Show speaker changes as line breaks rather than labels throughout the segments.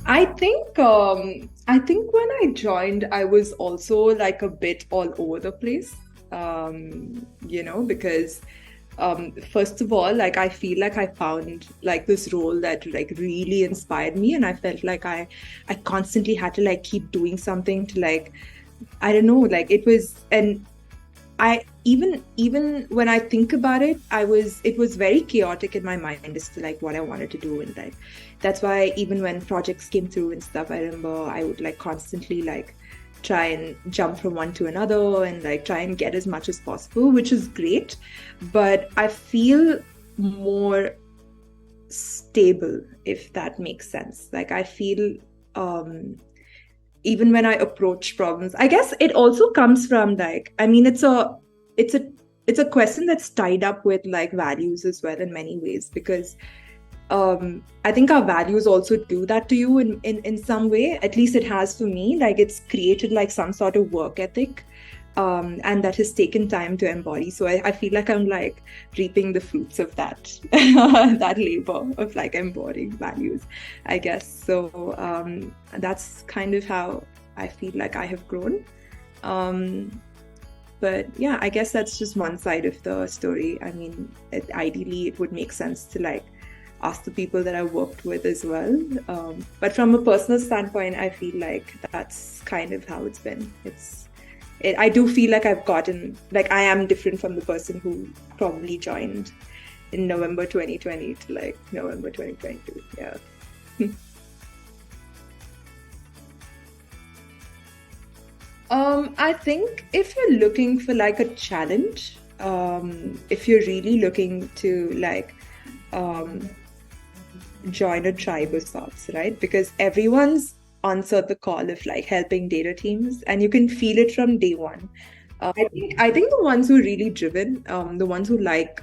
I think when I joined, I was also like a bit all over the place. Because first of all, like I feel like I found like this role that like really inspired me, and I felt like I constantly had to like keep doing something to like I don't know, like it was and I even when I think about it, it was very chaotic in my mind as to like what I wanted to do, and like that's why even when projects came through and stuff, I remember I would like constantly like try and jump from one to another and like try and get as much as possible, which is great. But I feel more stable, if that makes sense. Like I feel even when I approach problems. I guess it also comes from like, I mean, it's a it's a question that's tied up with like values as well in many ways because I think our values also do that to you in some way. At least it has for me. Like it's created like some sort of work ethic. And that has taken time to embody. So I feel like I'm like reaping the fruits of that that labor of like embodying values, I guess. So that's kind of how I feel like I have grown. Um, but yeah, I guess that's just one side of the story. I mean, ideally, it would make sense to like ask the people that I worked with as well. But from a personal standpoint, I feel like that's kind of how it's been. I do feel like I've gotten, like, I am different from the person who probably joined in November 2020 to like November 2022. Yeah. I think if you're looking for like a challenge, if you're really looking to like um, join a tribe of sorts, right? Because everyone's answered the call of like helping data teams, and you can feel it from day one. I think the ones who are really driven, the ones who like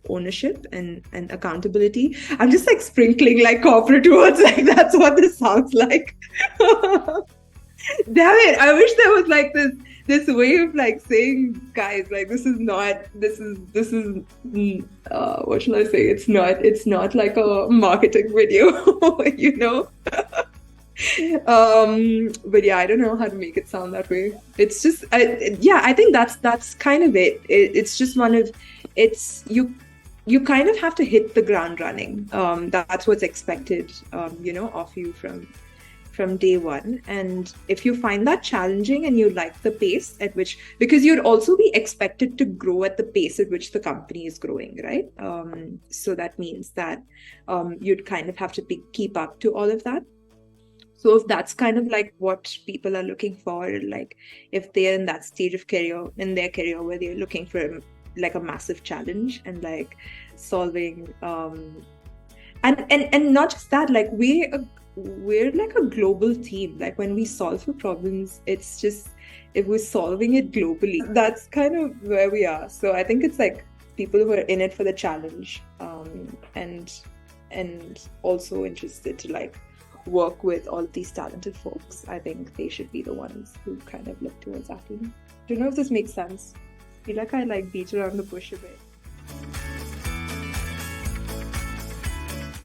ownership and accountability. I'm just like sprinkling like corporate words, like that's what this sounds like. Damn it! I wish there was like this way of like saying, guys, like this is what shall I say? It's not like a marketing video, you know. But yeah, I don't know how to make it sound that way. It's just, yeah, I think that's kind of it's just one of, it's you kind of have to hit the ground running. That's what's expected, of you from day one. And if you find that challenging and you like the pace at which, because you'd also be expected to grow at the pace at which the company is growing, right? So that means that you'd kind of have to keep up to all of that. So if that's kind of like what people are looking for, like if they're in that stage of career in their career where they're looking for like a massive challenge and like solving and not just that, like we're like a global team. Like when we solve for problems, it's just if we're solving it globally, that's kind of where we are. So I think it's like people who are in it for the challenge, and also interested to like work with all of these talented folks. I think they should be the ones who kind of look towards Atlan. Don't know if this makes sense. I feel like I like beat around the bush a bit.